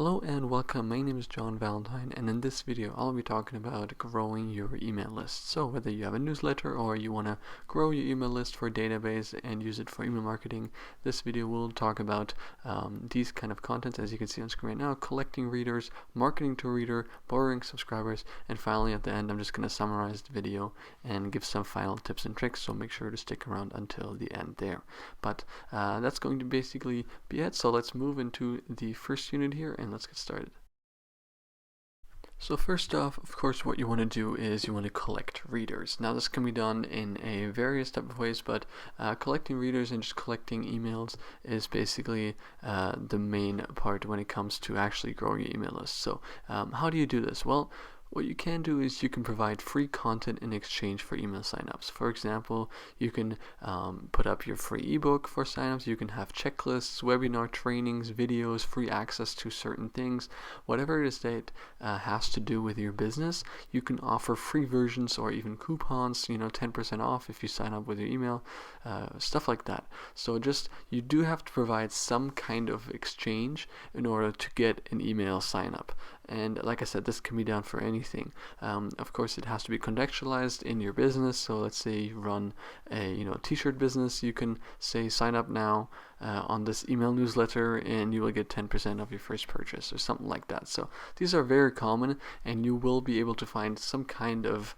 Hello and welcome. My name is John Valentine, and in this video I'll be talking about growing your email list. So whether you have a newsletter or you want to grow your email list for a database and use it for email marketing, this video will talk about these kind of contents, as you can see on screen right now: collecting readers, marketing to a reader, borrowing subscribers, and finally at the end I'm just going to summarize the video and give some final tips and tricks, so make sure to stick around until the end there. But that's going to basically be it. So let's move into the first unit here and let's get started. So first off, of course, what you want to do is you want to collect readers. Now this can be done in a various type of ways, but collecting readers and just collecting emails is basically the main part when it comes to actually growing your email list. So how do you do this? Well, what you can do is you can provide free content in exchange for email signups. For example, you can put up your free ebook for signups. You can have checklists, webinar trainings, videos, free access to certain things. Whatever it is that has to do with your business, you can offer free versions or even coupons, 10% off if you sign up with your email, stuff like that. So you do have to provide some kind of exchange in order to get an email sign up. And like I said, this can be done for anything. Of course, it has to be contextualized in your business. So let's say you run a t-shirt business. You can say sign up now on this email newsletter and you will get 10% of your first purchase or something like that. So these are very common, and you will be able to find some kind of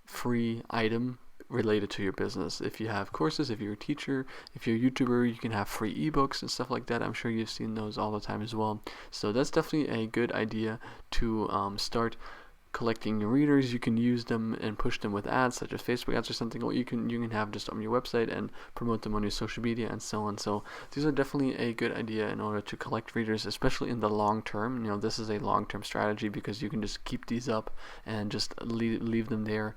free item related to your business. If you have courses, if you're a teacher, if you're a YouTuber, you can have free ebooks and stuff like that. I'm sure you've seen those all the time as well. So that's definitely a good idea to start collecting your readers. You can use them and push them with ads such as Facebook ads or something, or you can have just on your website and promote them on your social media and so on. So these are definitely a good idea in order to collect readers, especially in the long term. This is a long-term strategy because you can just keep these up and just leave them there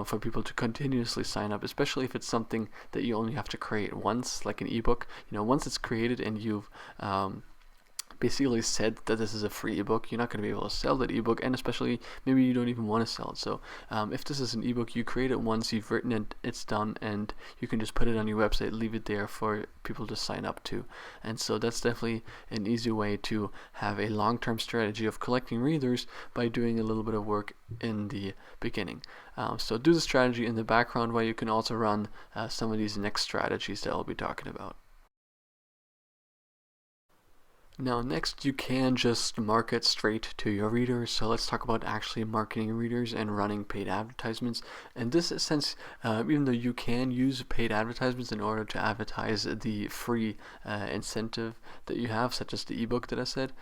for people to continuously sign up, especially if it's something that you only have to create once, like an ebook. Once it's created and you've basically said that this is a free ebook, you're not going to be able to sell that ebook, and especially maybe you don't even want to sell it. So if this is an ebook, you create it once, you've written it, it's done, and you can just put it on your website, leave it there for people to sign up to. And so that's definitely an easy way to have a long-term strategy of collecting readers by doing a little bit of work in the beginning. So do the strategy in the background while you can also run some of these next strategies that I'll be talking about. Now next, you can just market straight to your readers. So let's talk about actually marketing readers and running paid advertisements. In this sense, even though you can use paid advertisements in order to advertise the free incentive that you have, such as the ebook that I said,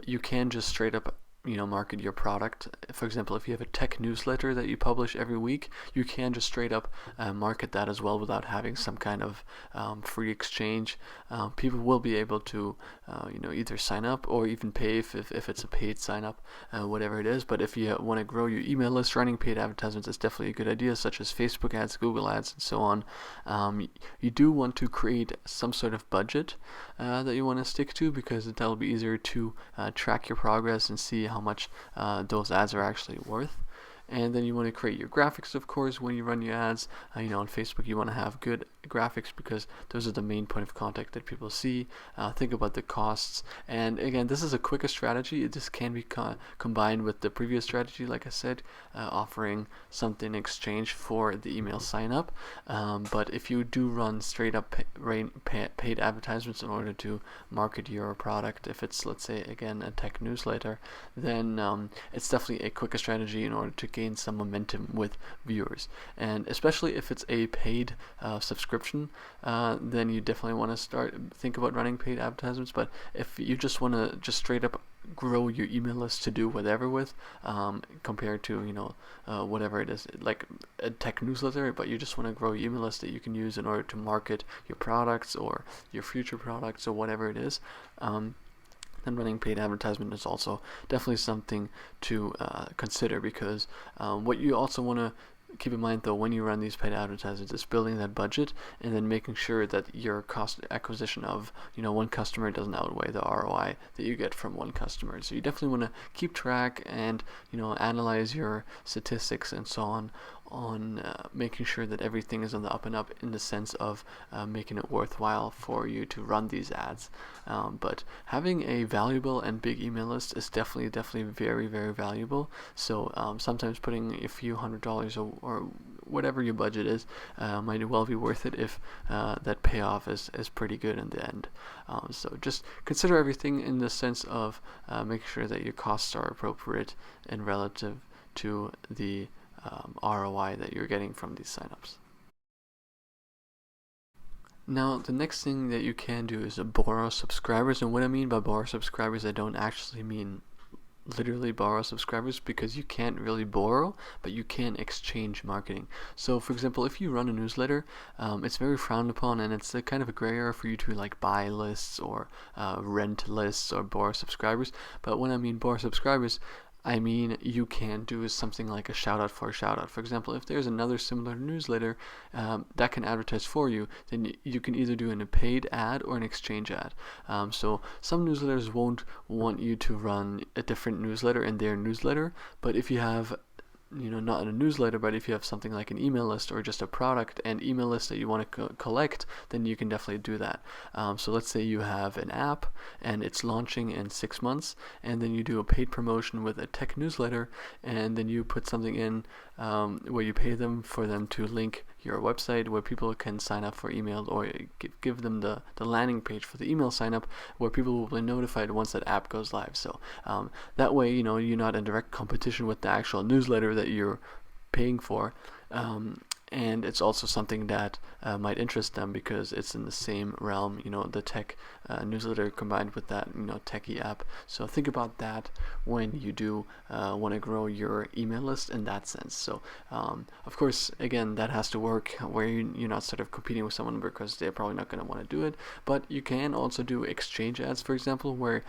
you can just straight up market your product. For example, if you have a tech newsletter that you publish every week, you can just straight up market that as well without having some kind of free exchange. People will be able to either sign up or even pay if it's a paid sign up, whatever it is. But if you want to grow your email list, running paid advertisements is definitely a good idea, such as Facebook ads, Google ads, and so on. You do want to create some sort of budget that you want to stick to, because that'll be easier to track your progress and see how much those ads are actually worth. And then you want to create your graphics, of course, when you run your ads. On Facebook, you want to have good graphics because those are the main point of contact that people see. Think about the costs. And again, this is a quicker strategy. This can be combined with the previous strategy, like I said, offering something in exchange for the email sign up. But if you do run straight up paid advertisements in order to market your product, if it's, let's say, again, a tech newsletter, then it's definitely a quicker strategy in order to gain some momentum with viewers. And especially if it's a paid subscription, then you definitely want to think about running paid advertisements. But if you just want to just straight up grow your email list to do whatever with, compared to whatever it is, like a tech newsletter, but you just want to grow your email list that you can use in order to market your products or your future products or whatever it is, then running paid advertisement is also definitely something to consider, because what you also want to keep in mind, though, when you run these paid advertisements, is building that budget and then making sure that your cost acquisition of one customer doesn't outweigh the ROI that you get from one customer. So you definitely want to keep track and analyze your statistics and so on making sure that everything is on the up and up in the sense of making it worthwhile for you to run these ads. But having a valuable and big email list is definitely very, very valuable. So sometimes putting a few $100s or whatever your budget is might well be worth it if that payoff is pretty good in the end. So just consider everything in the sense of making sure that your costs are appropriate and relative to the ROI that you're getting from these signups. Now, the next thing that you can do is borrow subscribers. And what I mean by borrow subscribers, I don't actually mean literally borrow subscribers, because you can't really borrow, but you can exchange marketing. So for example, if you run a newsletter, it's very frowned upon, and it's a kind of a gray area for you to like buy lists or rent lists or borrow subscribers. But when I mean borrow subscribers, I mean you can do something like a shout out for a shout out. For example, if there's another similar newsletter that can advertise for you, then you can either do a paid ad or an exchange ad. So some newsletters won't want you to run a different newsletter in their newsletter, but if you have not in a newsletter, but if you have something like an email list or just a product and email list that you want to collect, then you can definitely do that. So let's say you have an app and it's launching in 6 months, and then you do a paid promotion with a tech newsletter, and then you put something in where you pay them for them to link your website where people can sign up for email, or give them the landing page for the email sign up where people will be notified once that app goes live. So that way, you're not in direct competition with the actual newsletter that you're paying for. And it's also something that might interest them because it's in the same realm, the tech newsletter combined with that, techie app. So think about that when you do want to grow your email list in that sense. So of course, again, that has to work where you're not sort of competing with someone because they're probably not going to want to do it. But you can also do exchange ads, for example, where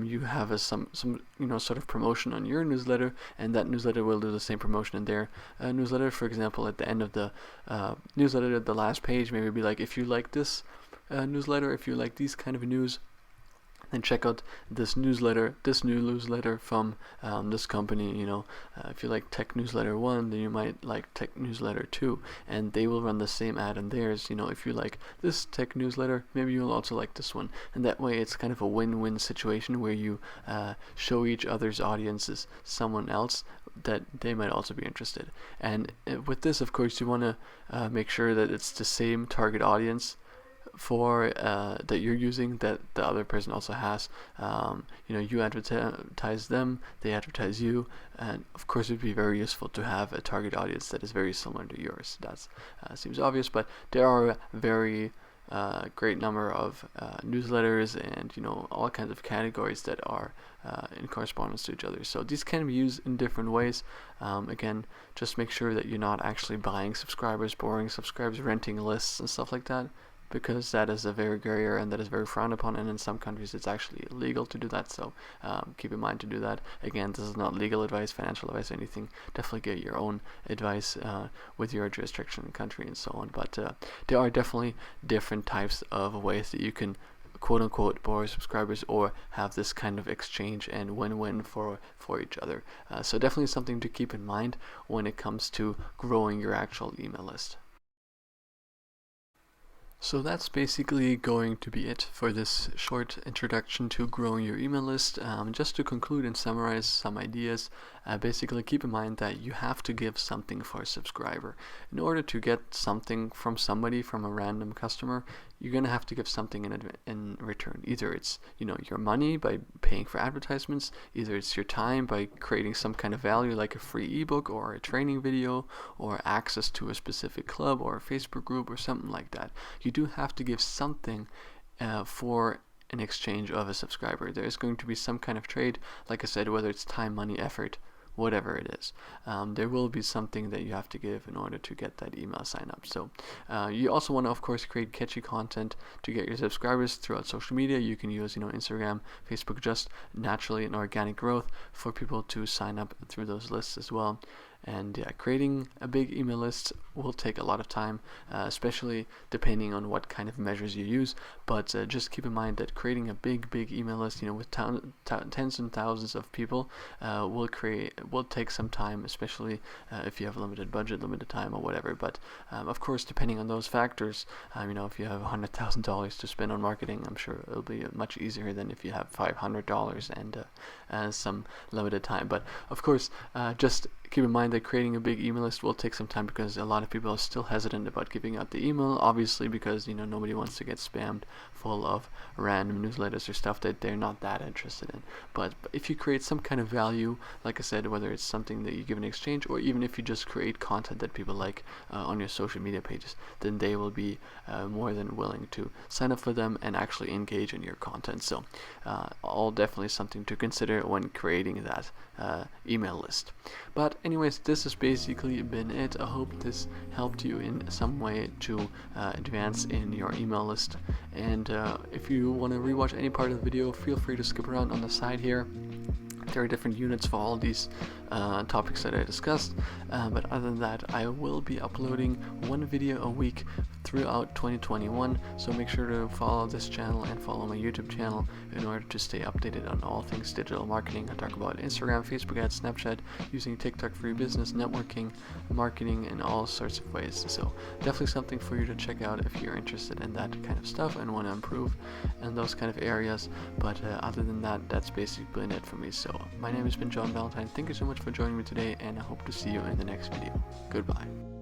you have some sort of promotion on your newsletter, and that newsletter will do the same promotion in their newsletter. For example, at the end of the newsletter, the last page, maybe be like, if you like this newsletter, if you like these kind of news, then check out this new newsletter from this company. If you like Tech Newsletter 1, then you might like Tech Newsletter 2, and they will run the same ad in theirs. If you like this tech newsletter, maybe you'll also like this one, and that way it's kind of a win-win situation where you show each other's audiences someone else that they might also be interested. And with this, of course, you want to make sure that it's the same target audience for that you're using that the other person also has. You advertise them, they advertise you, and of course it would be very useful to have a target audience that is very similar to yours. That seems obvious, but there are a very great number of newsletters and all kinds of categories that are in correspondence to each other. So these can be used in different ways. Again, just make sure that you're not actually buying subscribers, borrowing subscribers, renting lists and stuff like that, because that is a very gray area and that is very frowned upon, and in some countries it's actually illegal to do that. So keep in mind to do that. Again, this is not legal advice, financial advice, or anything. Definitely get your own advice with your jurisdiction, country, and so on. But there are definitely different types of ways that you can quote-unquote borrow subscribers or have this kind of exchange and win-win for each other. So definitely something to keep in mind when it comes to growing your actual email list. So that's basically going to be it for this short introduction to growing your email list. Just to conclude and summarize some ideas, basically keep in mind that you have to give something for a subscriber. In order to get something from somebody, from a random customer, you're going to have to give something in return. Either it's your money by paying for advertisements, either it's your time by creating some kind of value like a free ebook or a training video or access to a specific club or a Facebook group or something like that. You do have to give something for an exchange of a subscriber. There is going to be some kind of trade, like I said, whether it's time, money, effort, whatever it is. There will be something that you have to give in order to get that email sign up. So you also want to, of course, create catchy content to get your subscribers throughout social media. You can use Instagram, Facebook, just naturally and organic growth for people to sign up through those lists as well. And yeah, creating a big email list will take a lot of time, especially depending on what kind of measures you use. But just keep in mind that creating a big email list, with tens and thousands of people, will take some time, especially if you have a limited budget, limited time, or whatever. But of course, depending on those factors, if you have $100,000 to spend on marketing, I'm sure it'll be much easier than if you have $500 and some limited time. But of course, just keep in mind that creating a big email list will take some time, because a lot of people are still hesitant about giving out the email, obviously, because nobody wants to get spammed full of random newsletters or stuff that they're not that interested in. But if you create some kind of value, like I said, whether it's something that you give in exchange, or even if you just create content that people like on your social media pages, then they will be more than willing to sign up for them and actually engage in your content. So all definitely something to consider when creating that email list. But anyways, this has basically been it. I hope this helped you in some way to advance in your email list. And if you want to rewatch any part of the video, feel free to skip around on the side here. There are different units for all these topics that I discussed, but other than that, I will be uploading one video a week throughout 2021, so make sure to follow this channel and follow my YouTube channel in order to stay updated on all things digital marketing. I talk about Instagram, Facebook ads, Snapchat, using TikTok for your business, networking, marketing, and all sorts of ways. So definitely something for you to check out if you're interested in that kind of stuff and want to improve in those kind of areas. But other than that, that's basically been it for me. So my name has been John Valentine. Thank you so much for joining me today, and I hope to see you in the next video. Goodbye.